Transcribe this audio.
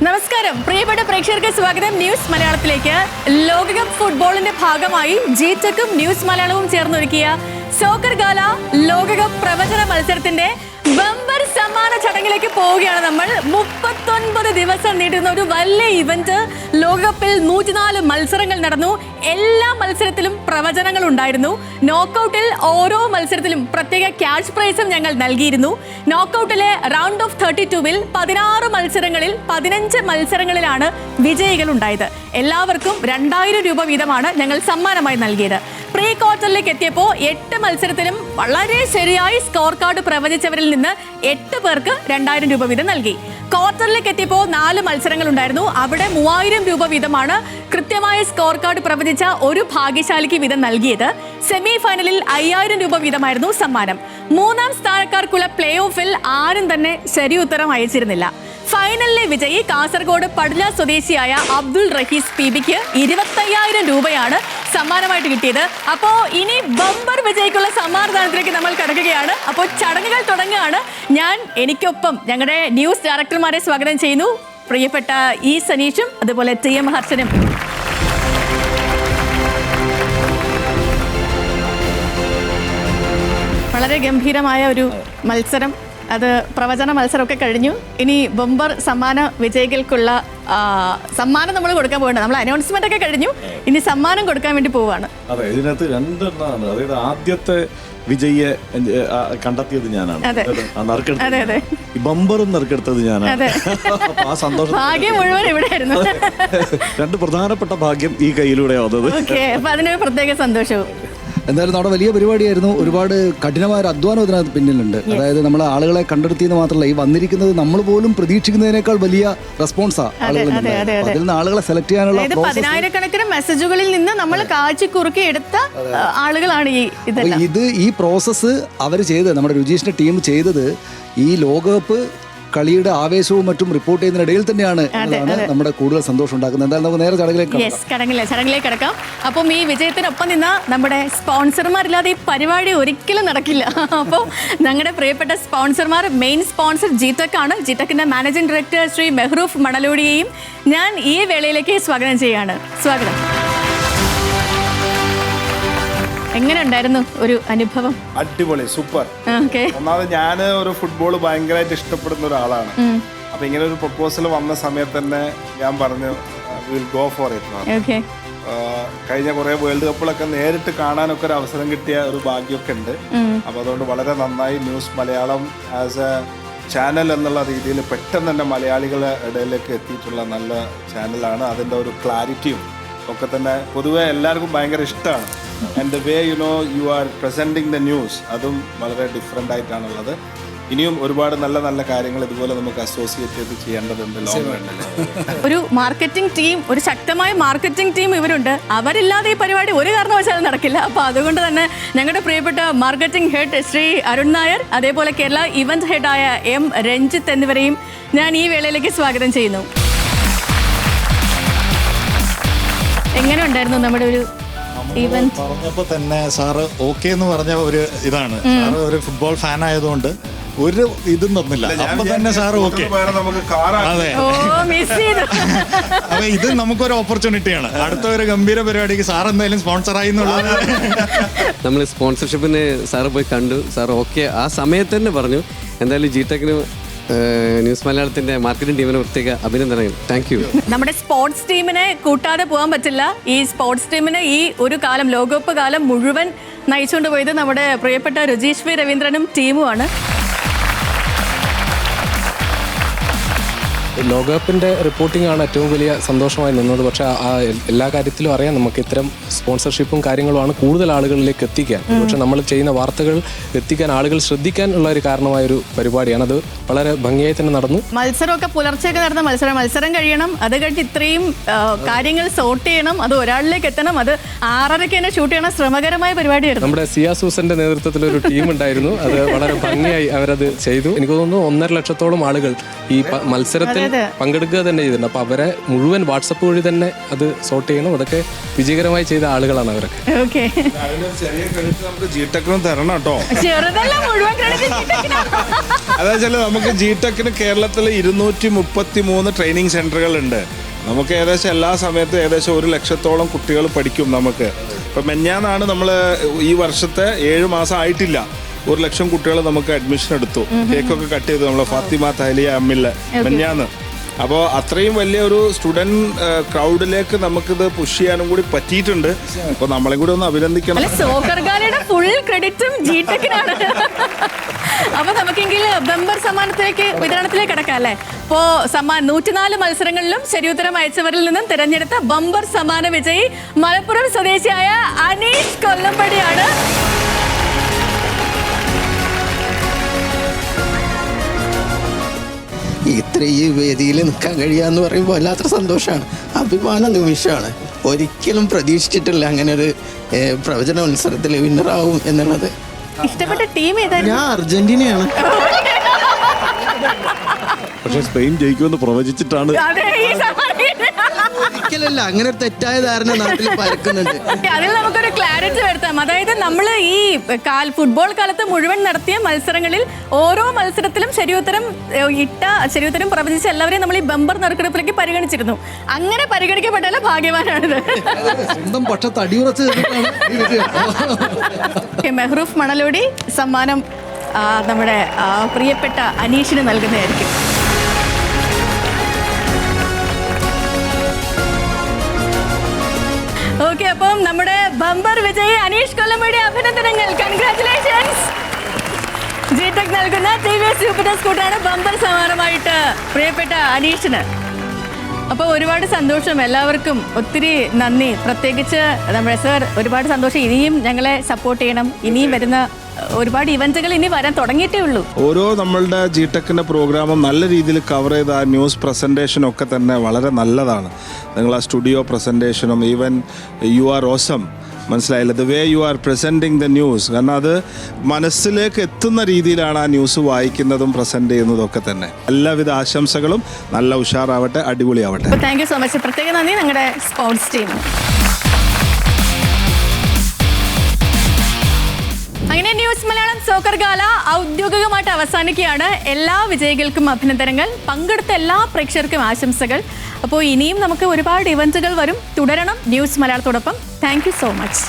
നമസ്കാരം പ്രിയപ്പെട്ട പ്രേക്ഷകർക്ക് സ്വാഗതം ന്യൂസ് മലയാളത്തിലേക്ക്. ലോകകപ്പ് ഫുട്ബോളിന്റെ ഭാഗമായി ജിടെക്കും ന്യൂസ് മലയാളവും ചേർന്നൊരുക്കിയ സോക്കർ ഗാല ലോകകപ്പ് പ്രവചന മത്സരത്തിന്റെ ബമ്പർ സമ്മാന ചടങ്ങിലേക്ക് പോവുകയാണ് നമ്മൾ. 39 ദിവസം നീണ്ടുന്ന ഒരു വലിയ ഇവന്റ്. ലോകകപ്പിൽ 104 മത്സരങ്ങൾ നടന്നു. എല്ലാ മത്സരത്തിലും പ്രവചനങ്ങൾ ഉണ്ടായിരുന്നു. നോക്കൌട്ടിൽ ഓരോ മത്സരത്തിലും പ്രത്യേക ക്യാഷ് പ്രൈസും ഞങ്ങൾ നൽകിയിരുന്നു. നോക്കൌട്ടിലെ റൗണ്ട് ഓഫ് 32-ൽ 16 മത്സരങ്ങളിൽ 15 മത്സരങ്ങളിലാണ് വിജയികൾ ഉണ്ടായത്. എല്ലാവർക്കും 2000 രൂപ വീതമാണ് ഞങ്ങൾ സമ്മാനമായി നൽകിയത്. പ്രീ ക്വാർട്ടറിലേക്ക് എത്തിയപ്പോൾ 8 മത്സരത്തിലും വളരെ ശരിയായി സ്കോർ കാർഡ് പ്രവചിച്ചവരിൽ നിന്ന് 8 പേർക്ക് 2000 രൂപ വീതം നൽകി. ക്വാർട്ടറിലേക്ക് എത്തിയപ്പോൾ 4 മത്സരങ്ങൾ ഉണ്ടായിരുന്നു. അവിടെ 3000 രൂപ വീതമാണ് കൃത്യമായ സ്കോർ കാർഡ് പ്രവചിച്ച ഒരു ഭാഗ്യശാലിക്ക് വീതം നൽകിയത്. സെമി ഫൈനലിൽ 5000 രൂപ വീതമായിരുന്നു സമ്മാനം. 3ാം സ്ഥാനക്കാർക്കുള്ള പ്ലേ ഓഫിൽ ആരും തന്നെ ശരി ഉത്തരം അയച്ചിരുന്നില്ല. ഫൈനലിലെ വിജയി കാസർഗോഡ് പടുല സ്വദേശിയായ അബ്ദുൾ റഹീസ് പിബിക്ക് 25000 രൂപയാണ് സമ്മാനമായിട്ട് കിട്ടിയത്. അപ്പോൾ ഇനി ബമ്പർ വിജയിക്കുള്ള സമ്മാനദാനത്തിലേക്ക് നമ്മൾ കടക്കുകയാണ്. അപ്പോൾ ചടങ്ങുകൾ തുടങ്ങുകയാണ്. എനിക്കൊപ്പം ഞങ്ങളുടെ ന്യൂസ് ഡയറക്ടർമാരെ സ്വാഗതം ചെയ്യുന്നു. പ്രിയപ്പെട്ട ഇ സനീഷും അതുപോലെ TM ഹർഷനും. വളരെ ഗംഭീരമായ ഒരു മത്സരം, അത് പ്രവചന മത്സരമൊക്കെ കഴിഞ്ഞു. ഇനി ബമ്പർ സമ്മാന വിജയികൾക്കുള്ള സമ്മാനം നമ്മൾ കൊടുക്കാൻ പോകണം. നമ്മൾ അനൗൺസ്മെന്റ് ഒക്കെ കഴിഞ്ഞു, ഇനി സമ്മാനം കൊടുക്കാൻ വേണ്ടി പോവുകയാണ്. അതെ, ഇതിനകത്ത് രണ്ടെണ്ണമാണ്. അതായത് ആദ്യത്തെ വിജയിയെ കണ്ടെത്തിയത് ഞാനാണ്, ബമ്പറും നറുക്കെടുത്തത് ഞാനാണ്. ആ സന്തോഷം, ഭാഗ്യം മുഴുവൻ ഇവിടെയായിരുന്നു. രണ്ട് പ്രധാനപ്പെട്ട ഭാഗ്യം ഈ കയ്യിലൂടെ വന്നത്. അപ്പൊ അതിനൊരു പ്രത്യേക സന്തോഷവും. എന്തായാലും നമ്മുടെ വലിയ പരിപാടിയായിരുന്നു. ഒരുപാട് കഠിനമായ ഒരു അധ്വാനം ഇതിനകത്ത് പിന്നിലുണ്ട്. അതായത് നമ്മൾ ആളുകളെ കണ്ടെത്തിയെന്ന് മാത്രമല്ല, ഈ വന്നിരിക്കുന്നത് നമ്മൾ പോലും പ്രതീക്ഷിക്കുന്നതിനേക്കാൾ വലിയ റെസ്പോൺസാണ് ആളുകളിൽ നിന്ന്. അതിൽ നിന്ന് ആളുകളെ സെലക്ട് ചെയ്യാനുള്ള 10,000-കണക്കിന് മെസ്സേജുകളിൽ നിന്ന് നമ്മൾ കാച്ചിക്കുറുക്കി എടുത്ത ആളുകളാണ് ഈ പ്രോസസ്സ് അവർ ചെയ്തത്. നമ്മുടെ രുചീഷിന്റെ ടീം ചെയ്തത് ഈ ലോകകപ്പ് കളിയുടെ ആവേശവും മറ്റും റിപ്പോർട്ട് ചെയ്യുന്നതിനിടയിൽ തന്നെയാണ് നമ്മുടെ കൂടുതൽ സന്തോഷം ഉണ്ടാക്കുന്നത്. എന്തായാലും നമുക്ക് നേരെ ചടങ്ങിലേക്ക് കടക്കാം. അപ്പം ഈ വിജയത്തിനൊപ്പം നിന്ന നമ്മുടെ സ്പോൺസർമാരില്ലാതെ ഈ പരിപാടി ഒരിക്കലും നടക്കില്ല. അപ്പോൾ ഞങ്ങളുടെ പ്രിയപ്പെട്ട സ്പോൺസർമാർ, മെയിൻ സ്പോൺസർ ജിടെക് ആണ്. ജിടെക്കിന്റെ മാനേജിംഗ് ഡയറക്ടർ ശ്രീ മെഹ്റൂഫ് മണലൂടിയെയും ഞാൻ ഈ വേളയിലേക്ക് സ്വാഗതം ചെയ്യുകയാണ്. സ്വാഗതം. എങ്ങനെ ഉണ്ടായിരുന്നു ഒരു അനുഭവം? അടിപൊളി, സൂപ്പർ. ഒന്നാമത് ഞാൻ ഒരു ഫുട്ബോൾ ഭയങ്കരമായിട്ട് ഇഷ്ടപ്പെടുന്ന ഒരാളാണ്. അപ്പൊ ഇങ്ങനെ ഒരു പ്രപ്പോസൽ വന്ന സമയത്ത് തന്നെ ഞാൻ പറഞ്ഞു വിൽ ഗോ ഫോർ ഇറ്റ്. കഴിഞ്ഞ കുറെ വേൾഡ് കപ്പുകളൊക്കെ നേരിട്ട് കാണാനൊക്കെ ഒരു അവസരം കിട്ടിയ ഒരു ഭാഗ്യമൊക്കെ ഉണ്ട്. അപ്പൊ അതുകൊണ്ട് വളരെ നന്നായി news Malayalam as A channel എന്നുള്ള രീതിയിൽ പെട്ടെന്ന് തന്നെ മലയാളികളുടെ ഇടയിലേക്ക് എത്തിയിട്ടുള്ള നല്ല ചാനലാണ്. അതിൻ്റെ ഒരു ക്ലാരിറ്റിയും ഒക്കെ തന്നെ പൊതുവെ എല്ലാവർക്കും ഭയങ്കര ഇഷ്ടമാണ്. And the way you are presenting the news, അതും വളരെ ഡിഫറെൻ്റ് ആയിട്ടാണുള്ളത്. ഇനിയും ഒരുപാട് നല്ല നല്ല കാര്യങ്ങൾ ഇതുപോലെ നമുക്ക് അസോസിയേറ്റ് ചെയ്ത് ചെയ്യേണ്ടതുണ്ട് ലോങ് റണ്ണിൽ. ഒരു മാർക്കറ്റിംഗ് ടീം, ഒരു ശക്തമായ മാർക്കറ്റിംഗ് ടീം ഇവരുണ്ട്. അവരില്ലാതെ ഈ പരിപാടി ഒരു കാരണവശാലും നടക്കില്ല. അപ്പോൾ അതുകൊണ്ട് തന്നെ ഞങ്ങളുടെ പ്രിയപ്പെട്ട മാർക്കറ്റിംഗ് ഹെഡ് ശ്രീ അരുൺ നായർ, അതേപോലെ കേരള ഇവന്റ് ഹെഡായ M രഞ്ജിത്ത് എന്നിവരെയും ഞാൻ ഈ വേളയിലേക്ക് സ്വാഗതം ചെയ്യുന്നു. എങ്ങനെ ഉണ്ടായിരുന്നു നമ്മുടെ ഒരു ഇവന്റ്? പറഞ്ഞപ്പോൾ തന്നെ സാറ് ഓക്കെ എന്ന് പറഞ്ഞ ഒരു ഇതാണ്. സാറ് ഒരു ഫുട്ബോൾ ഫാൻ ആയതുകൊണ്ട് ഒരു ഇതും തന്നില്ല. അപ്പൊ തന്നെ സാറ് ഓക്കെ. അതെ, അപ്പൊ ഇത് നമുക്കൊരു ഓപ്പർച്യൂണിറ്റിയാണ്. അടുത്ത ഒരു ഗംഭീര പരിപാടിക്ക് സാർ എന്തായാലും സ്പോൺസറായി എന്നുള്ളത്. നമ്മൾ സ്പോൺസർഷിപ്പിന് സാറ് പോയി കണ്ടു. സാർ ഓക്കെ ആ സമയത്ത് തന്നെ പറഞ്ഞു. എന്തായാലും ജിടെക്കിന് ന്യൂസ് മലയാളത്തിന്റെ മാർക്കറ്റിംഗ് ടീമിന് പ്രത്യേക അഭിനന്ദനങ്ങൾ. Thank you. നമ്മുടെ സ്പോർട്സ് ടീമിനെ കൂട്ടാതെ പോകാൻ പറ്റില്ല. ഈ സ്പോർട്സ് ടീമിന് ഈ ഒരു കാലം, ലോകകപ്പ് കാലം മുഴുവൻ നയിച്ചുകൊണ്ട് പോയത് നമ്മുടെ പ്രിയപ്പെട്ട രുചീഷ് വി രവീന്ദ്രനും ടീമുമാണ്. ലോകകപ്പിൻ്റെ റിപ്പോർട്ടിംഗ് ആണ് ഏറ്റവും വലിയ സന്തോഷമായി നിന്നത്. പക്ഷേ എല്ലാ കാര്യത്തിലും അറിയാം, നമുക്ക് ഇത്തരം സ്പോൺസർഷിപ്പും കാര്യങ്ങളുമാണ് കൂടുതൽ ആളുകളിലേക്ക് എത്തിക്കാൻ. പക്ഷെ നമ്മൾ ചെയ്യുന്ന വാർത്തകൾ എത്തിക്കാൻ ആളുകൾ ശ്രദ്ധിക്കാൻ ഉള്ള ഒരു കാരണമായ ഒരു പരിപാടിയാണ്. അത് വളരെ ഭംഗിയായി തന്നെ നടന്നു. മത്സരമൊക്കെ പുലർച്ചെയൊക്കെ നടന്ന മത്സരം കഴിയണം. അത് കഴിഞ്ഞ് ഇത്രയും കാര്യങ്ങൾ സോർട്ട് ചെയ്യണം, അത് ഒരാളിലേക്ക് എത്തണം, അത് 6:30 തന്നെ ഷൂട്ട് ചെയ്യണം. ശ്രമകരമായ പരിപാടിയായിരുന്നു. നമ്മുടെ സിയ സൂസന്റെ നേതൃത്വത്തിൽ ഒരു ടീം ഉണ്ടായിരുന്നു. അത് വളരെ ഭംഗിയായി അവരത് ചെയ്തു. എനിക്ക് തോന്നുന്നു 1.5 ലക്ഷത്തോളം ആളുകൾ ഈ മത്സരത്തിൽ പങ്കെടുക്കുക തന്നെ ചെയ്തിട്ടുണ്ട്. അപ്പോൾ അവരെ മുഴുവൻ വാട്സപ്പ് വഴി തന്നെ അത് സോർട്ട് ചെയ്യണം. അതൊക്കെ വിജയകരമായി ചെയ്ത ആളുകളാണ് അവരൊക്കെ. ഓക്കെ, അതിന് ചെറിയ ക്രെഡിറ്റ് നമുക്ക് ജിടെക്കിനും തരണം കേട്ടോ. ചെറുതല്ല, മുഴുവൻ credit ജിടെക്കിനാ. അതാ വെച്ചാൽ നമുക്ക് ജിടെക്കിന് കേരളത്തിൽ 233 ട്രെയിനിങ് സെന്ററുകൾ ഉണ്ട്. നമുക്ക് ഏകദേശം എല്ലാ സമയത്തും ഏകദേശം 1 ലക്ഷത്തോളം കുട്ടികൾ പഠിക്കും. നമുക്ക് ഇപ്പം മെഞ്ഞാന്നാണ് നമ്മൾ ഈ വർഷത്തെ 7 മാസം ആയിട്ടില്ല 1 ലക്ഷം കുട്ടികൾ നമുക്ക് അഡ്മിഷൻ എടുത്തു. കേക്കൊക്കെ കട്ട് ചെയ്തു നമ്മളെ ഫാത്തിമ തഹലിയ അമ്മില്ല മെഞ്ഞാന്ന്. അപ്പോൾ അത്രയും വലിയ ഒരു സ്റ്റുഡൻറ് ക്രൗഡിലേക്ക് നമുക്കിത് പുഷ് ചെയ്യാനും കൂടി പറ്റിയിട്ടുണ്ട്. അപ്പോൾ നമ്മളെ കൂടി ഒന്ന് അഭിനന്ദിക്കണം. Soccer ഗാലയുടെ full ക്രെഡിറ്റും ജിടെക്കിനാണ്. അപ്പൊ നമുക്കെങ്കിൽ ബമ്പർ സമ്മാനത്തിലേക്ക് വിതരണത്തിലേക്ക് കിടക്കാം അല്ലേ? ഇപ്പോ 104 മത്സരങ്ങളിലും ശരിയുത്തരം അയച്ചവരിൽ നിന്നും തിരഞ്ഞെടുത്ത ബമ്പർ സമ്മാന വിജയി മലപ്പുറം സ്വദേശിയായ അനീഷ് കൊല്ലമ്പടിയാണ്. ഇത്ര ഈ വേദിയിൽ നിൽക്കാൻ കഴിയാന്ന് പറയുമ്പോൾ വല്ലാത്ത സന്തോഷമാണ്, അഭിമാന നിമിഷമാണ്. ഒരിക്കലും പ്രതീക്ഷിച്ചിട്ടില്ല അങ്ങനെ ഒരു പ്രവചന മത്സരത്തിൽ വിന്നറാവും എന്നുള്ളത്. ഇഷ്ടപ്പെട്ട ടീം ഏതായിരുന്നു? ഞാൻ അർജന്റീനയാണ്. പക്ഷെ സ്പെയിൻ ജയിക്കുമെന്ന് പ്രവചിച്ചിട്ടാണ്. അതെ, ഈ ഒരിക്കലല്ല, അങ്ങനെ ഒരു തെറ്റായ ധാരണ നാട്ടിൽ പരക്കുന്നുണ്ട്. അതിൽ നമുക്കൊരു ക്ലാരിറ്റി വരുത്താം. അതായത് നമ്മൾ ഈ ഫുട്ബോൾ കാലത്ത് മുഴുവൻ നടത്തിയ മത്സരങ്ങളിൽ ഓരോ മത്സരത്തിലും ശരിയുത്തരം പ്രവചിച്ച എല്ലാവരെയും നമ്മൾ ഈ ബമ്പർ നറുക്കെടുപ്പിലേക്ക് പരിഗണിച്ചിരുന്നു. അങ്ങനെ പരിഗണിക്കപ്പെട്ടാലും ഭാഗ്യവാനാണിത്. സ്വന്തം പക്ഷത്ത് അടിയുറച്ച് മെഹ്റൂഫ് മണലോടി സമ്മാനം നമ്മുടെ പ്രിയപ്പെട്ട അനീഷിന് നൽകുന്നതായിരിക്കും. ഓക്കെ, അപ്പം നമ്മുടെ ബമ്പർ വിജയി അനീഷ് കൊല്ലമ്പടി അഭിനന്ദനങ്ങൾ, കൺഗ്രാറ്റുലേഷൻസ്. ജിടെക് നൽകുന്ന TVS ജൂപ്പിറ്റർ സ്കൂട്ടറാണ് ബമ്പർ സമ്മാനമായിട്ട് പ്രിയപ്പെട്ട അനീഷിന്. അപ്പോൾ ഒരുപാട് സന്തോഷം, എല്ലാവർക്കും ഒത്തിരി നന്ദി. പ്രത്യേകിച്ച് നമ്മുടെ സർ ഒരുപാട് സന്തോഷം. ഇനിയും ഞങ്ങളെ സപ്പോർട്ട് ചെയ്യണം. ഇനിയും വരുന്ന ഒരുപാട് ഇവന്റുകൾ ഇനി വരാൻ തുടങ്ങിയിട്ടേ ഉള്ളൂ. ഓരോ നമ്മളുടെ ജിടെക്കിൻ്റെ പ്രോഗ്രാമും നല്ല രീതിയിൽ കവർ ചെയ്ത ആ ന്യൂസ് പ്രസൻറ്റേഷനും ഒക്കെ തന്നെ വളരെ നല്ലതാണ്. നിങ്ങൾ ആ സ്റ്റുഡിയോ പ്രസൻറ്റേഷനും ഈവൻ യു ആർ ഓസം, മനസ്സിലായില്ല, the way you are presenting the news. കാരണം അത് മനസ്സിലേക്ക് എത്തുന്ന രീതിയിലാണ് ആ ന്യൂസ് വായിക്കുന്നതും പ്രസൻറ്റ് ചെയ്യുന്നതും ഒക്കെ തന്നെ. എല്ലാവിധ ആശംസകളും, നല്ല ഉഷാറാവട്ടെ, അടിപൊളിയാവട്ടെ. Thank you so much. പ്രത്യേക നന്ദി ഞങ്ങളുടെ സ്പോർട്സ് ടീം. അങ്ങനെ ന്യൂസ് മലയാളം സോക്കർ ഗാല ഔദ്യോഗികമായിട്ട് അവസാനിക്കുകയാണ്. എല്ലാ വിജയികൾക്കും അഭിനന്ദനങ്ങൾ, പങ്കെടുത്ത എല്ലാ പ്രേക്ഷകർക്കും ആശംസകൾ. അപ്പോൾ ഇനിയും നമുക്ക് ഒരുപാട് ഇവന്റുകൾ വരും, തുടരണം ന്യൂസ് മലയാളത്തോടൊപ്പം. Thank you so much.